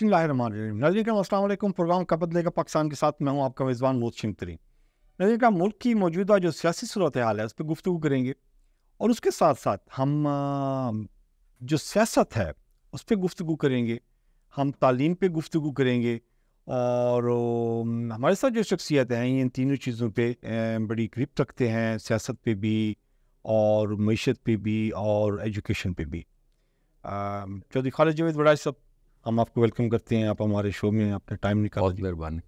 بسم اللہ الرحمن الرحیم۔ ناظرین کرام السلام علیکم۔ پروگرام کا بدلے کا پاکستان کے ساتھ میں ہوں آپ کا میزبان محسن ترین۔ ناظرین کرام، ملک کی موجودہ جو سیاسی صورتحال ہے اس پہ گفتگو کریں گے، اور اس کے ساتھ ساتھ ہم جو سیاست ہے اس پہ گفتگو کریں گے، ہم تعلیم پہ گفتگو کریں گے، اور ہمارے ساتھ جو شخصیت ہیں ان تینوں چیزوں پہ بڑی گرپ رکھتے ہیں، سیاست پہ بھی اور معیشت پہ بھی اور ایجوکیشن پہ بھی۔ چودھری خالد جاوید وڑائی صاحب، ہم آپ کو ویلکم کرتے ہیں، آپ ہمارے شو میں اپنا ٹائم نکال۔ بہت مہربانی۔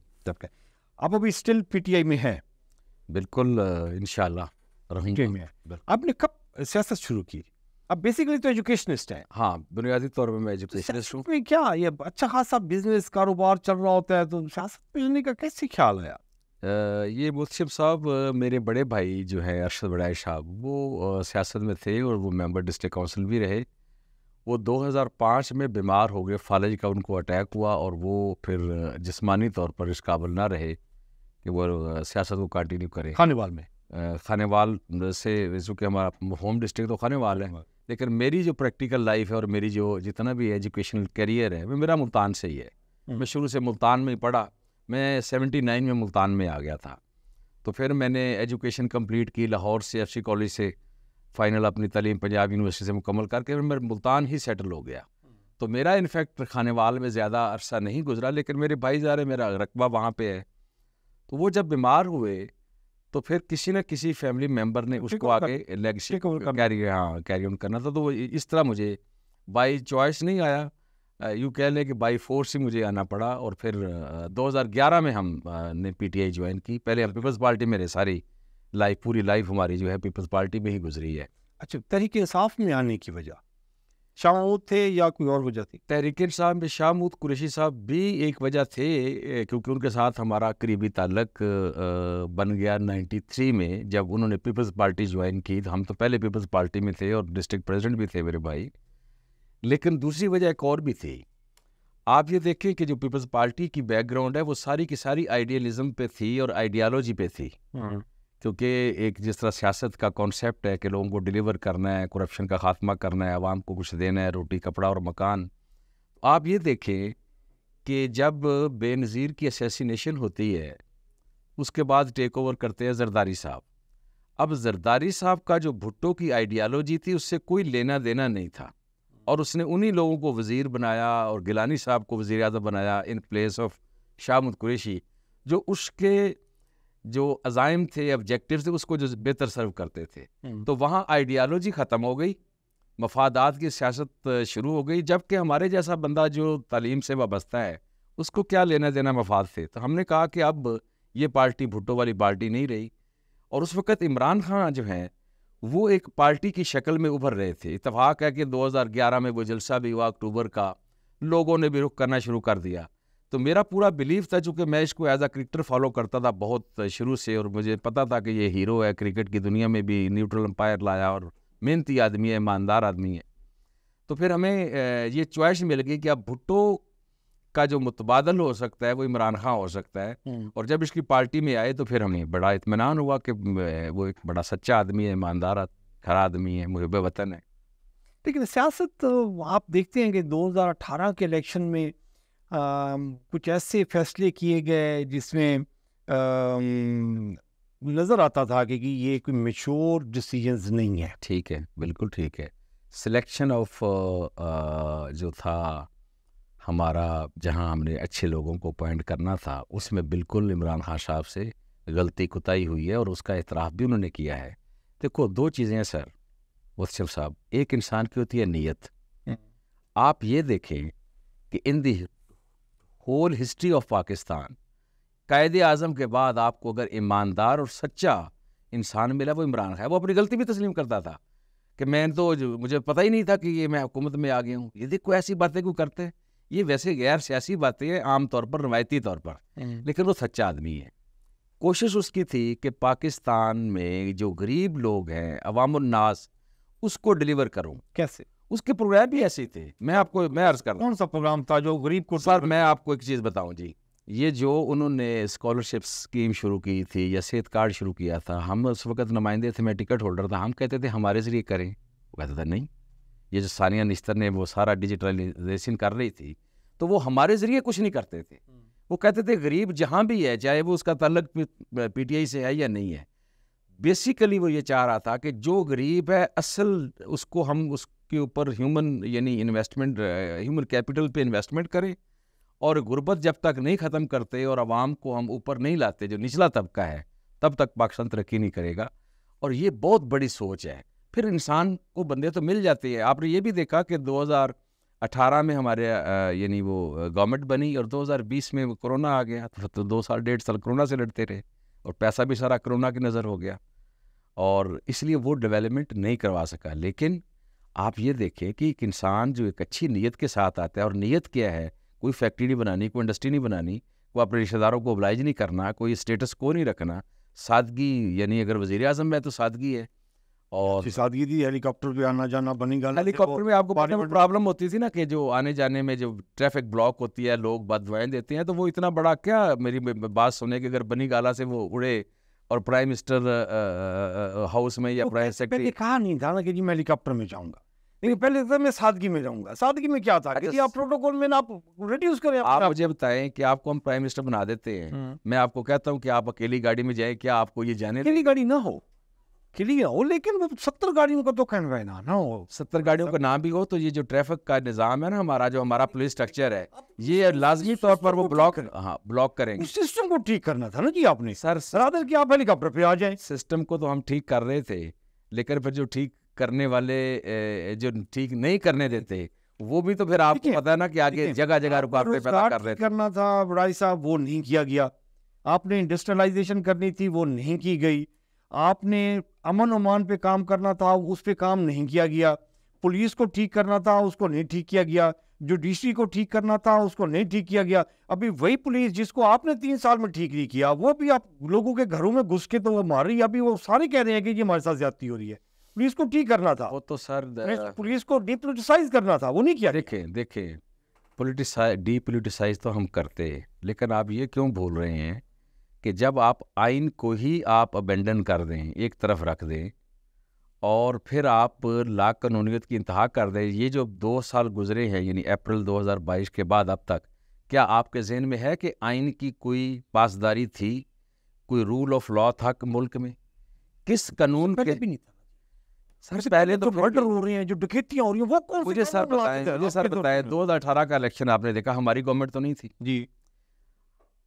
آپ ابھی اسٹل پی ٹی آئی میں ہیں؟ بالکل، انشاءاللہ رہوں گا۔ آپ نے کب سیاست شروع کی؟ اب بیسیکلی تو ایجوکیشنسٹ ہیں۔ ہاں، بنیادی طور پہ میں ایجوکیشنسٹ ہوں۔ میں کیا یہ اچھا خاصا بزنس کاروبار چل رہا ہوتا ہے، تو سیاست میں جانے کا کیسے خیال آیا؟ یہ محتشم صاحب، میرے بڑے بھائی جو ہیں ارشد وڑائی صاحب، وہ سیاست میں تھے اور وہ ممبر ڈسٹرکٹ کونسل بھی رہے۔ وہ 2005 میں بیمار ہو گئے، فالج کا ان کو اٹیک ہوا، اور وہ پھر جسمانی طور پر اس قابل نہ رہے کہ وہ سیاست کو کنٹینیو کرے۔ خانیوال میں، خانیوال سے، چونکہ ہمارا ہوم ڈسٹرکٹ تو خانیوال ہے، لیکن میری جو پریکٹیکل لائف ہے اور میری جو جتنا بھی ایجوکیشنل کیریئر ہے وہ میرا ملتان سے ہی ہے۔ میں شروع سے ملتان میں ہی پڑھا۔ میں 79 میں ملتان میں آ گیا تھا، تو پھر میں نے ایجوکیشن کمپلیٹ کی لاہور سے، ایف سی کالج سے، فائنل اپنی تعلیم پنجاب یونیورسٹی سے مکمل کر کے میں ملتان ہی سیٹل ہو گیا۔ تو میرا انفیکٹ خانیوال میں زیادہ عرصہ نہیں گزرا، لیکن میرے بھائی زارے میرا رقبہ وہاں پہ ہے۔ تو وہ جب بیمار ہوئے تو پھر کسی نہ کسی فیملی ممبر نے اس کو آگے لیگسی کیری آن کرنا تھا، تو وہ اس طرح مجھے بائی چوائس نہیں آیا، یوں کہہ لیں کہ بائی فورس ہی مجھے آنا پڑا۔ اور پھر 2011 میں ہم نے پی ٹی آئی جوائن کی۔ پہلے ہم پیپلز پارٹی میں رہے، ساری لائف، پوری لائف ہماری جو ہے پیپلز پارٹی میں ہی گزری ہے۔ اچھا، تحریک انصاف میں آنے کی وجہ شاہ محمود تھے یا کوئی اور وجہ تھی؟ تحریک انصاف میں شاہ محمود قریشی صاحب بھی ایک وجہ تھے، کیونکہ ان کے ساتھ ہمارا قریبی تعلق بن گیا 93 میں، جب انہوں نے پیپلز پارٹی جوائن کی۔ تو ہم تو پہلے پیپلز پارٹی میں تھے اور ڈسٹرکٹ پریزیڈنٹ بھی تھے میرے بھائی۔ لیکن دوسری وجہ ایک اور بھی تھی۔ آپ یہ دیکھیں کہ جو پیپلز پارٹی کی بیک گراؤنڈ ہے وہ ساری کی ساری آئیڈیالزم پہ تھی اور آئیڈیالوجی پہ تھی، کیونکہ ایک جس طرح سیاست کا کانسیپٹ ہے کہ لوگوں کو ڈیلیور کرنا ہے، کرپشن کا خاتمہ کرنا ہے، عوام کو کچھ دینا ہے، روٹی کپڑا اور مکان۔ آپ یہ دیکھیں کہ جب بے نظیر کی اسیسینیشن ہوتی ہے، اس کے بعد ٹیک اوور کرتے ہیں زرداری صاحب۔ اب زرداری صاحب کا جو بھٹو کی آئیڈیالوجی تھی اس سے کوئی لینا دینا نہیں تھا، اور اس نے انہی لوگوں کو وزیر بنایا اور گیلانی صاحب کو وزیر اعظم بنایا in place of Shah Mahmood Qureshi, جو اس کے جو عزائم تھے، آبجیکٹیو تھے، اس کو جو بہتر سرو کرتے تھے۔ تو وہاں آئیڈیالوجی ختم ہو گئی، مفادات کی سیاست شروع ہو گئی، جبکہ ہمارے جیسا بندہ جو تعلیم سے وابستہ ہے اس کو کیا لینا دینا مفاد تھے۔ تو ہم نے کہا کہ اب یہ پارٹی بھٹو والی پارٹی نہیں رہی، اور اس وقت عمران خان جو ہیں وہ ایک پارٹی کی شکل میں ابھر رہے تھے۔ اتفاق ہے کہ 2011 میں وہ جلسہ بھی ہوا اکتوبر کا، لوگوں نے بھی رخ کرنا شروع کر دیا۔ تو میرا پورا بلیف تھا، چونکہ میں اس کو ایز اے کرکٹر فالو کرتا تھا بہت شروع سے، اور مجھے پتا تھا کہ یہ ہیرو ہے کرکٹ کی دنیا میں بھی، نیوٹرل امپائر لایا اور محنتی آدمی ہے، ایماندار آدمی ہے۔ تو پھر ہمیں یہ چوائس مل گئی کہ اب بھٹو کا جو متبادل ہو سکتا ہے وہ عمران خان ہو سکتا ہے۔ اور جب اس کی پارٹی میں آئے تو پھر ہمیں بڑا اطمینان ہوا کہ وہ ایک بڑا سچا آدمی ہے، ایماندار کھرا آدمی ہے، محب وطن ہے۔ لیکن سیاست آپ دیکھتے ہیں کہ 2018 کے الیکشن میں کچھ ایسے فیصلے کیے گئے جس میں نظر آتا تھا کہ یہ کوئی میچور ڈیسیجنز نہیں ہے۔ ٹھیک ہے، بالکل ٹھیک ہے۔ سلیکشن آف جو تھا ہمارا، جہاں ہم نے اچھے لوگوں کو اپوائنٹ کرنا تھا، اس میں بالکل عمران خان صاحب سے غلطی کوتاہی ہوئی ہے، اور اس کا اعتراف بھی انہوں نے کیا ہے۔ دیکھو، دو چیزیں ہیں سر محتشم صاحب، ایک انسان کی ہوتی ہے نیت۔ آپ یہ دیکھیں کہ in the whole history of Pakistan, Quaid Azam کے بعد آپ کو اگر ایماندار اور سچا انسان ملا وہ عمران خان۔ وہ اپنی غلطی بھی تسلیم کرتا تھا کہ میں تو مجھے پتہ ہی نہیں تھا کہ یہ میں حکومت میں آ گیا ہوں۔ یہ دیکھو ایسی باتیں کوئی کرتے ہیں، یہ ویسے غیر سیاسی باتیں ہیں عام طور پر، روایتی طور پر، لیکن وہ سچا آدمی ہے۔ کوشش اس کی تھی کہ پاکستان میں جو غریب لوگ ہیں، عوام الناس، اس کو ڈیلیور کروں۔ کیسے؟ اس کے پروگرام بھی ایسے تھے۔ میں عرض کر رہا ہوں کون سا پروگرام تھا جو غریب کو؟ سر میں آپ کو ایک چیز بتاؤں جی، یہ جو انہوں نے اسکالرشپ اسکیم شروع کی تھی یا صحت کارڈ شروع کیا تھا، ہم اس وقت نمائندے تھے، میں ٹکٹ ہولڈر تھا، ہم کہتے تھے ہمارے ذریعے کریں، وہ کہتا تھا نہیں۔ یہ جو ثانیہ نشتر نے وہ سارا ڈیجیٹلائزیشن کر رہی تھی، تو وہ ہمارے ذریعے کچھ نہیں کرتے تھے. وہ کہتے تھے غریب جہاں بھی ہے, چاہے وہ اس کا تعلق پی ٹی آئی سے ہے یا نہیں ہے, بیسیکلی وہ یہ چاہ رہا تھا کہ جو غریب ہے اصل اس کو ہم اس کے اوپر ہیومن یعنی انویسٹمنٹ ہیومن کیپٹل پہ انویسٹمنٹ کریں, اور غربت جب تک نہیں ختم کرتے اور عوام کو ہم اوپر نہیں لاتے, جو نچلا طبقہ ہے, تب تک پاکستان ترقی نہیں کرے گا. اور یہ بہت بڑی سوچ ہے. پھر انسان کو بندے تو مل جاتے ہیں. آپ نے یہ بھی دیکھا کہ 2018 میں ہمارے یعنی وہ گورنمنٹ بنی اور 2020 میں وہ کرونا آ گیا, تو 2 سال 1.5 سال کرونا سے لڑتے رہے اور پیسہ بھی سارا کرونا کی نظر ہو گیا, اور اس لیے وہ ڈیولپمنٹ نہیں کروا سکا. لیکن آپ یہ دیکھیں کہ ایک انسان جو ایک اچھی نیت کے ساتھ آتا ہے, اور نیت کیا ہے, کوئی فیکٹری نہیں بنانی, کوئی انڈسٹری نہیں بنانی, کوئی اپنے رشتہ داروں کو oblige نہیں کرنا, کوئی اسٹیٹس کو نہیں رکھنا, سادگی, یعنی اگر وزیر اعظم ہے تو سادگی ہے. اور سادگی تھی, ہیلی کاپٹر پہ آنا جانا بنی گانا. ہیلی کاپٹر میں آپ کو پرابلم ہوتی تھی نا کہ جو آنے جانے میں جو ٹریفک بلاک ہوتی ہے, لوگ بد دعائیں دیتے ہیں, تو وہ اتنا بڑا کیا میری بات سنے کہ اگر بنی گالا سے وہ اڑے اور پرائم منسٹر ہاؤس میں یا پرائم سیکرٹری, کہا نہیں تھا نا کہ جی میں ہیلی کاپٹر میں جاؤں گا, لیکن پہلے تو میں سادگی میں جاؤں گا. سادگی میں کیا تھا کہ آپ پروٹوکول میں آپ ریڈیوس کریں. آپ مجھے بتائیں کہ آپ کو ہم پرائم منسٹر بنا دیتے ہیں, میں آپ کو کہتا ہوں کہ آپ اکیلی گاڑی میں جائیں, کیا آپ کو یہ جانے اکیلی گاڑی نہ ہو, کلیئر ہو, لیکن وہ 70 گاڑیوں کا تو کہنا ہے نا ہو, 70 گاڑیوں کا نام بھی ہو, تو یہ جو ٹریفک کا نظام ہے نا ہمارا, جو ہمارا پولیس سٹرکچر ہے, یہ لازمی طور پر وہ بلاک کریں گے. سسٹم کو ٹھیک کرنا تھا نا جی آپ نے سر, رادر کہ آپ ہیلی کاپٹر پہ آ جائیں. سسٹم کو تو ہم ٹھیک کر رہے تھے, لیکن پھر جو ٹھیک کرنے والے جو ٹھیک نہیں کرنے دیتے, وہ بھی تو پھر آپ کو پتا ہے نا کہ آگے جگہ جگہ رکاوٹیں پیدا کر رہے تھے. کرنا تھا بڑائی صاحب, وہ نہیں کیا گیا. آپ نے انڈسٹریلائزیشن کرنی تھی, وہ نہیں کی گئی. آپ نے امن و امان پہ کام کرنا تھا, اس پہ کام نہیں کیا گیا. پولیس کو ٹھیک کرنا تھا, اس کو نہیں ٹھیک کیا گیا. جوڈیشری کو ٹھیک کرنا تھا, اس کو نہیں ٹھیک کیا گیا. ابھی وہی پولیس جس کو آپ نے 3 سال میں ٹھیک نہیں کیا, وہ بھی آپ لوگوں کے گھروں میں گھس کے تو وہ مار رہی ہے. ابھی وہ سارے کہہ رہے ہیں کہ یہ ہمارے ساتھ زیادتی ہو رہی ہے. پولیس کو ٹھیک کرنا تھا, وہ تو سر پولیس کو ڈی پولیٹیسائز کرنا تھا, وہ نہیں کیا. دیکھیں ڈی پولیٹیسائز تو ہم کرتے, لیکن آپ یہ کیوں بول رہے ہیں کہ جب آپ آئین کو ہی آپ ابینڈن کر دیں, ایک طرف رکھ دیں, اور پھر آپ لا قانونیت کی انتہا کر دیں. یہ جو 2 سال گزرے ہیں, یعنی اپریل 2022 کے بعد اب تک, کیا آپ کے ذہن میں ہے کہ آئین کی کوئی پاسداری تھی, کوئی رول آف لا تھا ملک میں؟ کس قانون کے بھی نہیں تھا سر؟ پہلے تو مرڈر ہو رہے ہیں, جو ڈکیتیاں ہو رہی ہیں, وہ کون مجھے سر بتائیں 2018 کا الیکشن آپ نے دیکھا, ہماری گورنمنٹ تو نہیں تھی جی.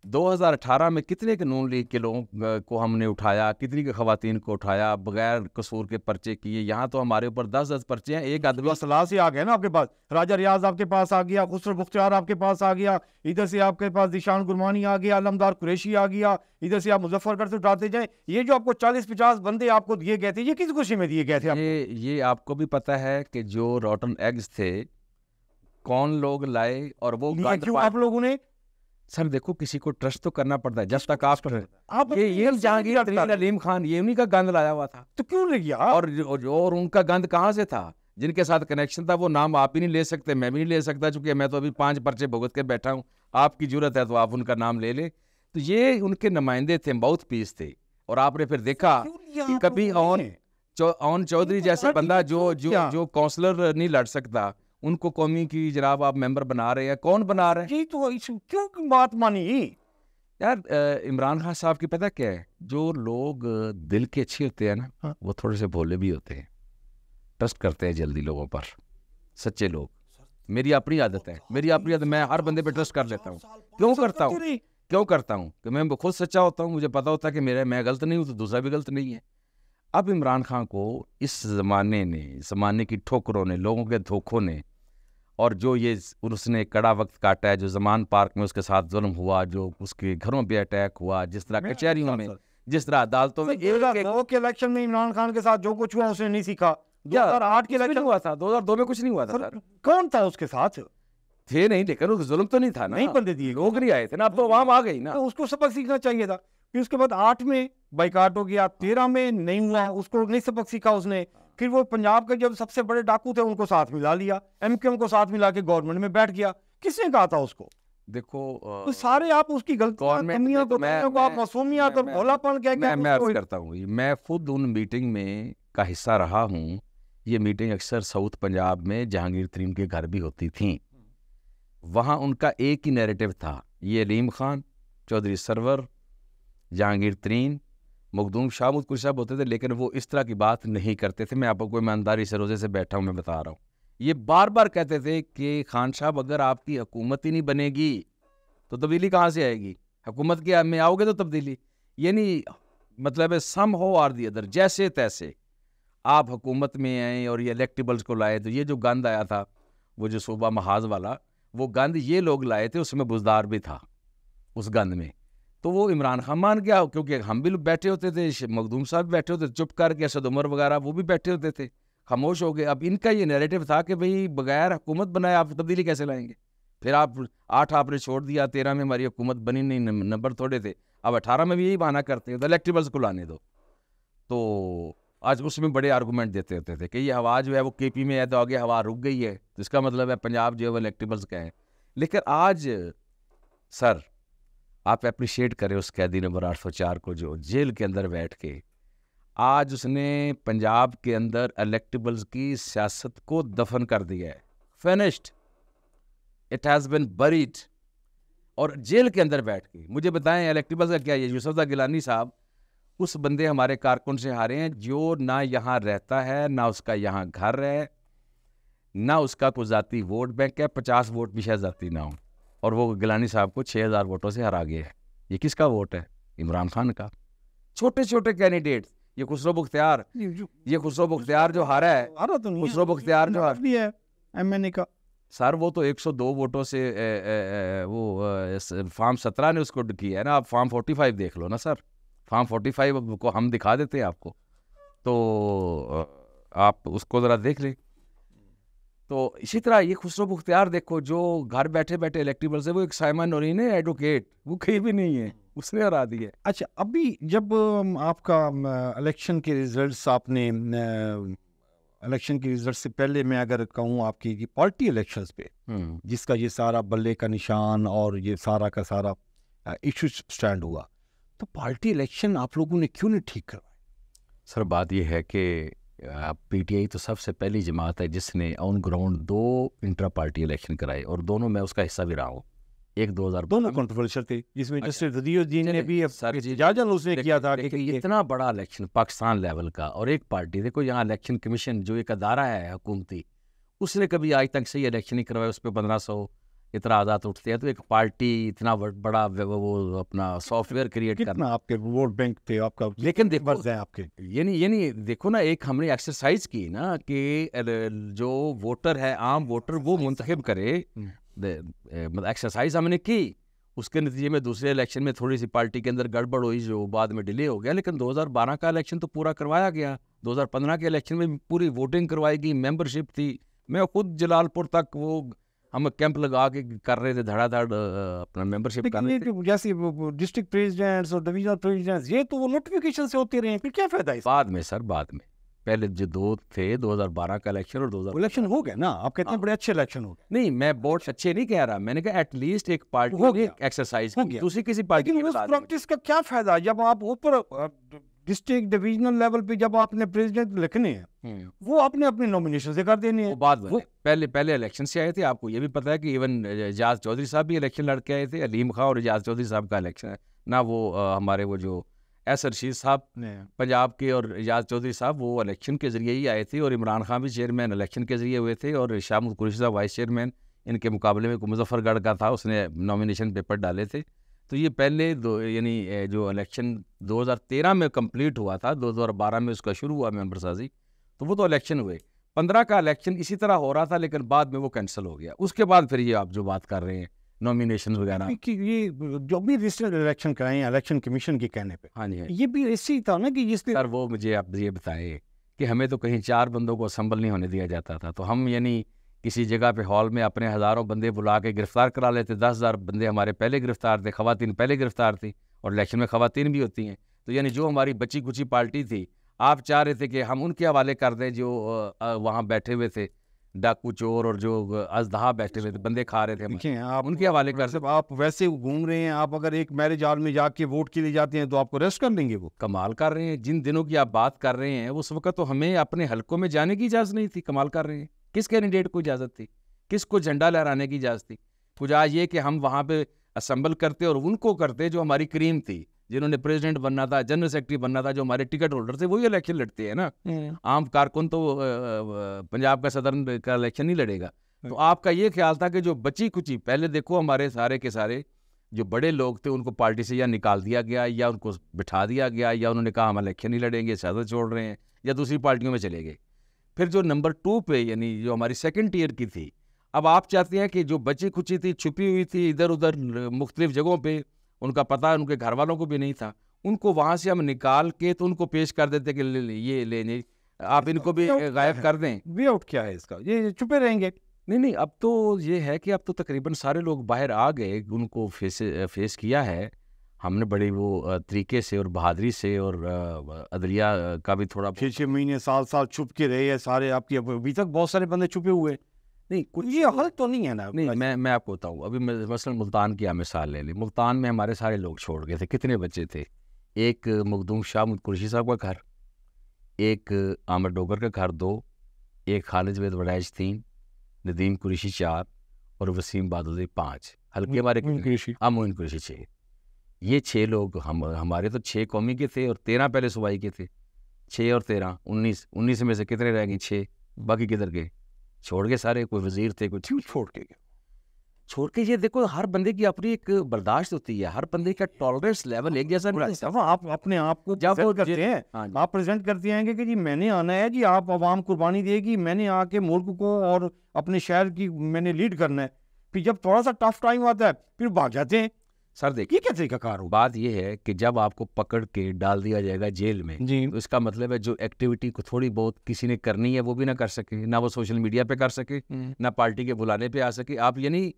2018 میں کتنے کے نون لیگ کے لوگوں کو ہم نے اٹھایا, کتنی کے خواتین کو اٹھایا, بغیر قصور کے پرچے کیے. یہاں تو ہمارے اوپر 10 پرچے ہیں. ایک آدمی صلاح سے آ گیا نا آپ کے پاس, راجہ ریاض آپ کے پاس آ گیا, خسرو بختیار آپ کے پاس آ گیا, ادھر سے آپ کے پاس ذیشان گرمانی آ گیا, علمدار قریشی آ گیا, ادھر سے آپ مظفر گڑھ سے اٹھاتے جائیں. یہ جو آپ کو 40-50 بندے آپ کو دیے گئے تھے, یہ کس خوشی میں دیے گئے تھے؟ یہ آپ کو بھی پتا ہے کہ جو روٹن ایگز تھے کون لوگ لائے, اور وہ کیوں آپ لوگوں نے. سر دیکھو, کسی کو ٹرسٹ تو کرنا پڑتا ہے. جب تک آپ یہ جہانگیر ترین علیم خان, یہ انہی کا گند لایا ہوا تھا, تو کیوں لے گیا؟ اور ان کا گند کہاں سے تھا؟ جن کے ساتھ کنیکشن تھا, وہ نام آپ ہی نہیں لے سکتے, میں بھی نہیں لے سکتا, چونکہ میں تو ابھی 5 پرچے بھگت کے بیٹھا ہوں. آپ کی ضرورت ہے تو آپ ان کا نام لے لیں. تو یہ ان کے نمائندے تھے, باؤتھ پیس تھے. اور آپ نے پھر دیکھا کہ کبھی اون چودھری جیسا بندہ جو کونسلر نہیں لڑ سکتا, ان کو قومی کی جناب آپ ممبر بنا رہے ہیں. کون بنا رہے ہیں؟ تو کیوں بات مانی یار؟ عمران خان صاحب کی پتہ کیا ہے, جو لوگ دل کے اچھے ہوتے ہیں نا, وہ تھوڑے سے بھولے بھی ہوتے ہیں, ٹرسٹ کرتے ہیں جلدی لوگوں پر. سچے لوگ, میری اپنی عادت ہے, میں ہر بندے پہ ٹرسٹ کر لیتا ہوں. کیوں کرتا ہوں کہ میں خود سچا ہوتا ہوں, مجھے پتا ہوتا ہے کہ میں غلط نہیں ہوں تو دوسرا بھی غلط نہیں ہے. اب عمران خان کو اس زمانے کی ٹھوکروں نے, لوگوں کے دھوکوں نے, اور جو یہ اس نے کڑا وقت کاٹا ہے, جو زمان پارک میں اس کے ساتھ ظلم ہوا, جو اس کے گھروں پہ اٹیک ہوا, جس طرح کچہریوں میں, جس طرح عدالتوں میں. 2002 کے الیکشن میں عمران خان کے ساتھ جو کچھ ہوا اس نے نہیں سیکھا. 2008 کے الیکشن ہوا تھا, 2002 میں کچھ نہیں ہوا تھا. سر کون تھا اس کے ساتھ؟ تھے نہیں, لیکن اس ظلم تو نہیں تھا نا, نہیں بندے دیے, لوگ نہیں آئے تھے نا. اب تو عوام آ گئی نا, اس کو سبق سیکھنا چاہیے تھا. پھر اس کے بعد 8 میں بائیکاٹ ہو گیا, 13 میں نہیں ہوا, اس کو نہیں سبق سیکھا اس نے. پھر وہ پنجاب کے جب سب سے بڑے ڈاکو تھے ان کو ساتھ ملا لیا, ایم کو ساتھ ملا کے گورنمنٹ میں بیٹھ گیا. کس نے کہا تھا اس کو؟ دیکھو سارے آپ اس کی غلطیاں کو آپ معصومیت اور بھولا پن کہہ کے میں عرض کرتا ہوں, میں خود ان میٹنگ میں کا حصہ رہا ہوں. یہ میٹنگ اکثر ساؤتھ پنجاب میں جہانگیر ترین کے گھر بھی ہوتی تھیں. وہاں ان کا ایک ہی نیریٹو تھا، یہ علیم خان، چودھری سرور، جہانگیر ترین، مخدوم شاہ محمود قریشی صاحب ہوتے تھے، لیکن وہ اس طرح کی بات نہیں کرتے تھے. میں آپ کو ایمانداری سے روزے سے بیٹھا ہوں میں بتا رہا ہوں. یہ بار بار کہتے تھے کہ خان صاحب اگر آپ کی حکومت ہی نہیں بنے گی تو تبدیلی کہاں سے آئے گی؟ حکومت کے میں آؤ گے تو تبدیلی، یعنی مطلب ہے سم ہو آر دی ادر، جیسے تیسے آپ حکومت میں آئیں اور یہ الیکٹیبلز کو لائے. تو یہ جو گند آیا تھا وہ جو صوبہ محاذ والا، وہ گند یہ لوگ لائے تھے، اس میں بزدار بھی تھا اس گند میں. تو وہ عمران خان مان گیا، کیونکہ ہم بھی بیٹھے ہوتے تھے، مخدوم صاحب بیٹھے ہوتے تھے چپ کر کے، اسد عمر وغیرہ وہ بھی بیٹھے ہوتے تھے، خاموش ہو گئے. اب ان کا یہ نیریٹو تھا کہ بھئی بغیر حکومت بنائے آپ تبدیلی کیسے لائیں گے؟ پھر آپ 8 آپ نے چھوڑ دیا، 13 میں ہماری حکومت بنی نہیں، نمبر تھوڑے تھے، اب 18 میں بھی یہی بہانہ کرتے ہیں تو الیکٹیبلز کو لانے دو. تو آج اس میں بڑے آرگومنٹ دیتے ہوتے تھے کہ یہ ہوا جو ہے وہ کے پی میں ہے تو آگے ہوا رک گئی ہے، تو اس کا مطلب ہے پنجاب جو ہے وہ الیکٹیبلز کا ہے. لیکن آج سر آپ اپریشیٹ کریں اس قیدی نمبر 804 کو جو جیل کے اندر بیٹھ کے آج اس نے پنجاب کے اندر الیکٹیبلز کی سیاست کو دفن کر دیا ہے. Finished, it has been buried. اور جیل کے اندر بیٹھ کے مجھے بتائیں الیکٹیبلز کا کیا؟ یہ یوسف گیلانی صاحب اس بندے ہمارے کارکن سے ہارے ہیں جو نہ یہاں رہتا ہے، نہ اس کا یہاں گھر ہے، نہ اس کا کوئی ذاتی ووٹ بینک ہے، 50 ووٹ بھی شاید ذاتی نہ ہو، اور وہ گیلانی صاحب کو 6000 ووٹوں سے ہرا گیا ہے. یہ کس کا ووٹ ہے؟ عمران خان کا. چھوٹے چھوٹے کینڈیڈیٹس، یہ خسرو بختیار جو ہارا ہے، خسرو بختیار جو ہارا ہے ایم این اے کا سر، وہ تو 102 ووٹوں سے وہ فارم 17 نے اس کو کیا ہے نا. آپ فارم 45 دیکھ لو نا سر، فارم 45 کو ہم دکھا دیتے ہیں آپ کو، تو آپ اس کو ذرا دیکھ لیں. تو اسی طرح یہ خسرو بختیار دیکھو جو گھر بیٹھے بیٹھے الیکٹیبل سے، وہ ایک سائمن نورین ہے ایڈوکیٹ، وہ کہیں بھی نہیں ہے، اس نے ہرا دی ہے. اچھا، ابھی جب آپ کا الیکشن کے ریزلٹس، آپ نے الیکشن کے ریزلٹ سے پہلے میں اگر کہوں آپ کی پارٹی الیکشنز پہ جس کا یہ سارا بلے کا نشان اور یہ سارا کا سارا ایشو سٹینڈ ہوا، تو پارٹی الیکشن آپ لوگوں نے کیوں نہیں ٹھیک کروائے؟ سر بات یہ ہے کہ پی ٹی آئی تو سب سے پہلی جماعت ہے جس نے on ground 2 intra party election کرائے، اور دونوں میں اس کا حصہ بھی رہا ہوں. ایک 2000 دونوں کنٹروورشل تھے، جس میں جسٹس ذریعہ الدین نے بھی احتجاجاً اس نے کیا تھا کہ اتنا بڑا الیکشن پاکستان لیول کا، اور ایک پارٹی دیکھو یہاں الیکشن کمیشن جو ایک ادارہ ہے حکومتی، اس نے کبھی آج تک صحیح الیکشن نہیں کروایا، اس پہ 1500 اعتراضات اٹھتے ہیں. تو ایک پارٹی اتنا بڑا وہ اپنا سافٹ ویئر کریٹ کرنا، آپ کے ووٹ بینک تھے آپ کا، لیکن دیکھو آپ کے یعنی دیکھو نا، ایک ہم نے ایکسرسائز کی نا کہ جو ووٹر ہے، عام ووٹر، وہ منتخب کرے، ایکسرسائز ہم نے کی. اس کے نتیجے میں دوسرے الیکشن میں تھوڑی سی پارٹی کے اندر گڑبڑ ہوئی جو بعد میں ڈیلے ہو گیا، لیکن 2012 کا الیکشن تو پورا کروایا گیا. 2015 کے الیکشن میں پوری ووٹنگ کروائی گئی، ممبرشپ تھی. میں خود جلال پور تک وہ ہم کیمپ لگا کے کر رہے تھے، دھڑا دھڑ اپنا ممبرشپ کر رہے تھے. جیسے ڈسٹرکٹ پریزیڈنٹس اور ڈویژنل پریزیڈنٹس، یہ تو وہ نوٹیفیکیشن سے ہوتے رہے، پھر کیا فائدہ ہے؟ بعد میں سر، بعد میں پہلے جو 2 تھے، 2012 کا الیکشن اور 2000 الیکشن ہو گیا نا، آپ کہتے ہیں بڑے اچھے الیکشن ہو گئے. نہیں، میں بہت اچھے نہیں کہہ رہا، میں نے کہا ایٹ لیسٹ ایک پارٹی ہو گیا، ایکسرسائز ہو گیا. دوسری کسی پارٹی لیکن اس پریکٹس کا کیا فائدہ جب آپ اوپر ڈسٹرکٹ ڈویژنل لیول پہ جب آپ نے پریزیڈنٹ لکھنے ہیں، وہ آپ نے اپنے نومینیشن سے کر دینے ہیں. بعد پہلے الیکشن سے آئے تھے. آپ کو یہ بھی پتا ہے کہ ایون اجاز چودھری صاحب بھی الیکشن لڑ کے آئے تھے. علیم خان اور اجاز چودھری صاحب کا الیکشن ہے نا، وہ ہمارے وہ جو ایسر رشید صاحب پنجاب کے اور اجاز چودھری صاحب وہ الیکشن کے ذریعے ہی آئے تھے، اور عمران خان بھی چیئرمین الیکشن کے ذریعے ہوئے تھے، اور شاہ محمود قریشی صاحب وائس چیئرمین. ان کے مقابلے میں مظفر گڑھ کا تھا، اس نے نامینیشن پیپر ڈالے تھے. تو یہ پہلے یعنی جو الیکشن 2013 میں کمپلیٹ ہوا تھا، 2012 میں اس کا شروع ہوا ممبر سازی، تو وہ تو الیکشن ہوئے. 15 کا الیکشن اسی طرح ہو رہا تھا، لیکن بعد میں وہ کینسل ہو گیا. اس کے بعد پھر یہ آپ جو بات کر رہے ہیں نامینیشن وغیرہ، یہ جو بھی ریسنٹ الیکشن کرائے ہیں الیکشن کمیشن کے کہنے پہ، ہاں جی، یہ بھی اسی تھا نا کہ جس سر وہ مجھے آپ یہ بتائیں کہ ہمیں تو کہیں 4 بندوں کو اسمبل نہیں ہونے دیا جاتا تھا، تو ہم یعنی کسی جگہ پہ ہال میں اپنے ہزاروں بندے بلا کے گرفتار کرا لیتے. 10,000 بندے ہمارے پہلے گرفتار تھے، خواتین پہلے گرفتار تھی، اور الیکشن میں خواتین بھی ہوتی ہیں. تو یعنی جو ہماری بچی کچی پارٹی تھی، آپ چاہ رہے تھے کہ ہم ان کے حوالے کر دیں جو وہاں بیٹھے ہوئے تھے، ڈاکو چور اور جو ازدہا بیٹھے ہوئے تھے، بندے کھا رہے تھے، آپ ان کے حوالے کر. آپ ویسے گھوم رہے ہیں، آپ اگر ایک میرج ہال میں جا کے ووٹ کے لیے جاتے ہیں تو آپ کو ریسٹ کر لیں گے. وہ کمال کر رہے ہیں. جن دنوں کی آپ بات کر رہے ہیں اس وقت تو ہمیں اپنے حلقوں میں جانے کی اجازت نہیں تھی. کمال کر رہے ہیں. کس کینڈیڈیٹ کو اجازت تھی؟ کس کو جھنڈا لہرانے کی اجازت تھی؟ کچھ آج یہ کہ ہم وہاں پہ اسمبل کرتے اور ان کو کرتے جو ہماری کریم تھی، جنہوں نے پریزیڈنٹ بننا تھا، جنرل سیکرٹری بننا تھا، جو ہمارے ٹکٹ ہولڈر تھے وہی الیکشن لڑتے ہیں نا. عام کارکن تو پنجاب کا صدر کا الیکشن نہیں لڑے گا. تو آپ کا یہ خیال تھا کہ جو بچی کچی، پہلے دیکھو ہمارے سارے کے سارے جو بڑے لوگ تھے ان کو پارٹی سے یا نکال دیا گیا یا ان کو بٹھا دیا گیا یا انہوں نے کہا ہم الیکشن نہیں لڑیں گے، سیاست چھوڑ رہے ہیں، یا دوسری پارٹیوں میں چلے گئے. پھر جو نمبر 2 پہ یعنی جو ہماری سیکنڈ ٹیئر کی تھی، اب آپ چاہتے ہیں کہ جو بچی کچی تھی، چھپی ہوئی تھی ادھر ادھر مختلف جگہوں پہ، ان کا پتہ ان کے گھر والوں کو بھی نہیں تھا، ان کو وہاں سے ہم نکال کے تو ان کو پیش کر دیتے کہ یہ لیں آپ ان کو بھی غائب کر دیں. وے آؤٹ کیا ہے اس کا؟ یہ چھپے رہیں گے؟ نہیں، اب تو یہ ہے کہ اب تو تقریباً سارے لوگ باہر آ گئے، ان کو فیس کیا ہے ہم نے بڑے وہ طریقے سے اور بہادری سے، اور عدلیہ کا بھی تھوڑا 6 مہینے سال چھپ کے رہے ہیں سارے آپ کی. ابھی تک بہت سارے بندے چھپے ہوئے. نہیں کچھ یہ حل تو نہیں ہے نا. نہیں، میں آپ کو بتاؤں، ابھی مثلا ملتان کی آپ مثال لے لیں. ملتان میں ہمارے سارے لوگ چھوڑ گئے تھے. کتنے بچے تھے؟ ایک مخدوم شاہ قریشی صاحب کا گھر، ایک عامر ڈوگر کا گھر 2، ایک خالد جوید وڈائچ 3، ندیم قریشی 4 اور وسیم بہادر 5. ہلکے ہمارے موین قریشی 6. یہ 6 لوگ ہمارے تو 6 قومی کے تھے اور 13 پہلے صوبائی کے تھے. 6 اور 13 19 میں سے کتنے رہ گئے؟ 6. باقی کدھر گئے؟ چھوڑ گئے سارے. کوئی وزیر تھے، کوئی چھوڑ کے. یہ دیکھو ہر بندے کی اپنی ایک برداشت ہوتی ہے، ہر بندے کا ٹالرنس لیول ایک جیسا نہیں. آپ اپنے آپ کو جب کرتے ہیں، آپ پریزنٹ کرتے ہیں کہ جی میں نے آنا ہے، جی آپ عوام قربانی دے گی، میں نے آ کے ملک کو اور اپنے شہر کی میں نے لیڈ کرنا ہے. پھر جب تھوڑا سا ٹف ٹائم آتا ہے پھر بھاگ جاتے ہیں. سر دیکھیے کیا طریقہ کار ہو. بات یہ ہے کہ جب آپ کو پکڑ کے ڈال دیا جائے گا جیل میں، تو اس کا مطلب ہے جو ایکٹیویٹی کو تھوڑی بہت کسی نے کرنی ہے وہ بھی نہ کر سکے، نہ وہ سوشل میڈیا پہ کر سکے، نہ پارٹی کے بلانے پہ آ سکے. آپ یعنی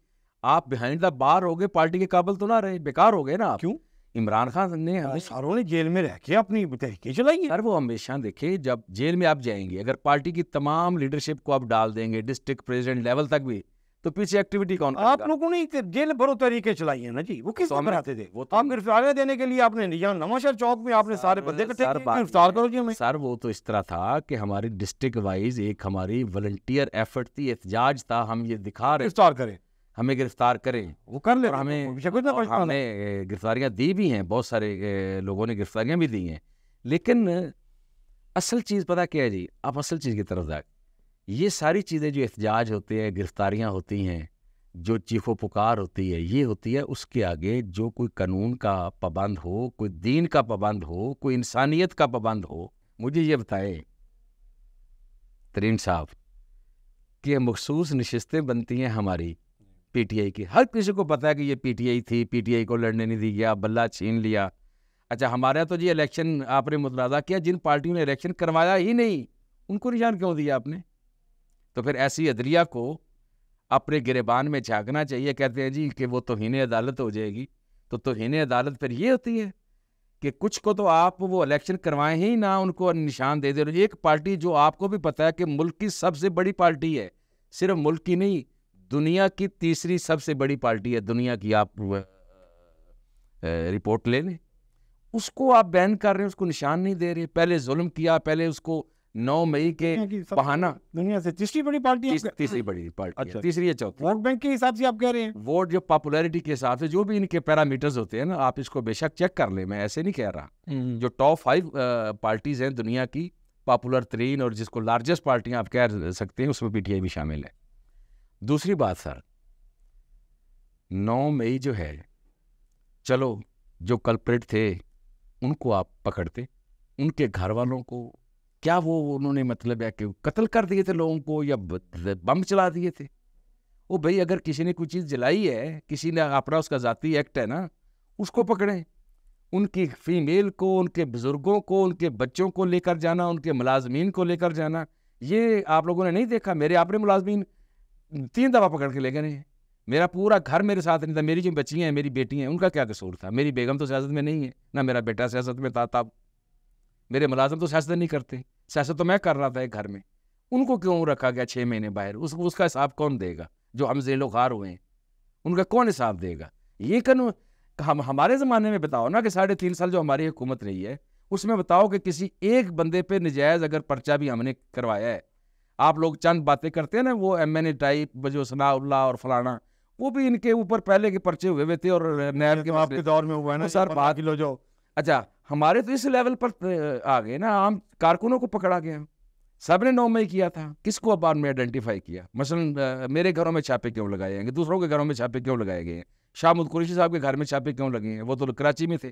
آپ بیہائنڈ دا بار ہو گئے، پارٹی کے قابل تو نہ رہے، بیکار ہو گئے نا. کیوں؟ عمران خان نے ہمیں ساروں نے جیل میں رہ کے اپنی تحریکیں چلائی ہیں. سر وہ ہمیشہ دیکھیں، جب جیل میں آپ جائیں گے، اگر پارٹی کی تمام لیڈرشپ کو آپ ڈال دیں گے ڈسٹرکٹ پریزیڈنٹ لیول تک بھی، تو پیچھے ایکٹیویٹی کون کرے گا؟ آپ لوگوں نے جیل بھرو طریقے چلائی ہیں نا جی. وہ کس طرح آتے تھے؟ آپ گرفتاریاں دینے کے لیے آپ نے نواں شہر چوک میں آپ نے سارے بندے اکٹھے کیے، گرفتار کرو جی ہمیں. سر وہ تو اس طرح تھا کہ ہماری ڈسٹرکٹ وائز ایک ہماری والنٹیئر ایفرٹ تھی، احتجاج تھا، ہم یہ دکھا رہے گرفتار کریں، ہمیں گرفتار کریں، وہ کر لیں. اور ہمیں گرفتاریاں دی بھی ہیں، بہت سارے لوگوں نے گرفتاریاں بھی دی ہیں. لیکن اصل چیز پتہ کیا ہے جی؟ آپ اصل چیز کی طرف جائیں. یہ ساری چیزیں جو احتجاج ہوتے ہیں، گرفتاریاں ہوتی ہیں، جو چیخ و پکار ہوتی ہے، یہ ہوتی ہے اس کے آگے جو کوئی قانون کا پابند ہو، کوئی دین کا پابند ہو، کوئی انسانیت کا پابند ہو. مجھے یہ بتائیں ترین صاحب کہ مخصوص نشستیں بنتی ہیں ہماری پی ٹی آئی کی، ہر کسی کو پتا ہے کہ یہ پی ٹی آئی تھی، پی ٹی آئی کو لڑنے نہیں دی گیا، بلہ چھین لیا. اچھا ہمارا تو جی الیکشن آپ نے متنازع کیا، جن پارٹیوں نے الیکشن کروایا ہی نہیں ان کو نشان کیوں دیا آپ نے؟ تو پھر ایسی عدلیہ کو اپنے گریبان میں جھانکنا چاہیے. کہتے ہیں جی کہ وہ توہین عدالت ہو جائے گی، تو توہین عدالت پھر یہ ہوتی ہے کہ کچھ کو تو آپ وہ الیکشن کروائیں ہی نہ، ان کو نشان دے دیں. ایک پارٹی جو آپ کو بھی پتہ ہے کہ ملک کی سب سے بڑی پارٹی ہے، صرف ملک کی نہیں، دنیا کی تیسری سب سے بڑی پارٹی ہے دنیا کی، آپ رپورٹ لے لیں، اس کو آپ بین کر رہے ہیں، اس کو نشان نہیں دے رہے. پہلے ظلم کیا، پہلے اس کو 9 مئی کے بہانہ، دنیا سے تیسری بڑی پارٹی، تیسری بڑی پارٹی، تیسری یا چوتھی. ووٹ بینک کے حساب سے آپ کہہ رہے ہیں؟ ووٹ جو پاپولیرٹی کے حساب سے جو بھی ان کے پیرامیٹرز ہوتے ہیں نا، آپ اس کو بے شک چیک کر لیں، میں ایسے نہیں کہہ رہا. جو ٹاپ 5 پارٹیز ہیں دنیا کی، پاپولر ترین اور جس کو لارجسٹ پارٹیاں آپ کہہ سکتے ہیں، اس میں پی ٹی آئی بھی شامل ہے. دوسری بات سر، 9 مئی جو ہے، چلو جو کلپریٹ تھے ان کو آپ پکڑتے، ان کے گھر والوں کو کیا وہ انہوں نے مطلب ہے کہ قتل کر دیے تھے لوگوں کو یا بم چلا دیے تھے؟ وہ بھائی اگر کسی نے کوئی چیز جلائی ہے، کسی نے اپنا اس کا ذاتی ایکٹ ہے نا، اس کو پکڑیں. ان کی فیمیل کو، ان کے بزرگوں کو، ان کے بچوں کو لے کر جانا، ان کے ملازمین کو لے کر جانا، یہ آپ لوگوں نے نہیں دیکھا؟ میرے اپنے ملازمین 3 دفعہ پکڑ کے لے گئے. میرا پورا گھر میرے ساتھ نہیں تھا. میری جو بچیاں ہیں، میری بیٹی ہیں، ان کا کیا قصور تھا؟ میری بیگم تو سیاست میں نہیں ہے، نہ میرا بیٹا سیاست میں تھا. تب میرے ملازم تو سیاست نہیں کرتے، سیاست تو میں کر رہا تھا ایک گھر میں. ان کو کیوں رکھا گیا 6 مہینے باہر؟ اس کا حساب کون دے گا؟ جو ہم ذیل و خوار ہوئے ہیں ان کا کون حساب دے گا؟ یہ ہمارے زمانے میں بتاؤ نا کہ 3.5 سال جو ہماری حکومت رہی ہے، اس میں بتاؤ کہ کسی ایک بندے پہ نجائز اگر پرچہ بھی ہم نے کروایا ہے. آپ لوگ چند باتیں کرتے ہیں نا، وہ ایم این اے ٹائپ جو ثناء اللہ اور فلانا، وہ بھی ان کے اوپر پہلے کے پرچے ہوئے تھے اور نیب کے آپ کے دور میں ہوا ہے نا سر بات کلو جو اچھا ہمارے تو اس لیول پر آ گئے نا، عام کارکنوں کو پکڑا گیا، سب نے 9 مئی کیا تھا، کس کو اب بعد میں آئیڈینٹیفائی کیا؟ مثلا میرے گھروں میں چھاپے کیوں لگائے گئے، دوسروں کے گھروں میں چھاپے کیوں لگائے گئے ہیں، شاہ محمود قریشی صاحب کے گھر میں چھاپے کیوں لگے ہیں، وہ تو کراچی میں تھے۔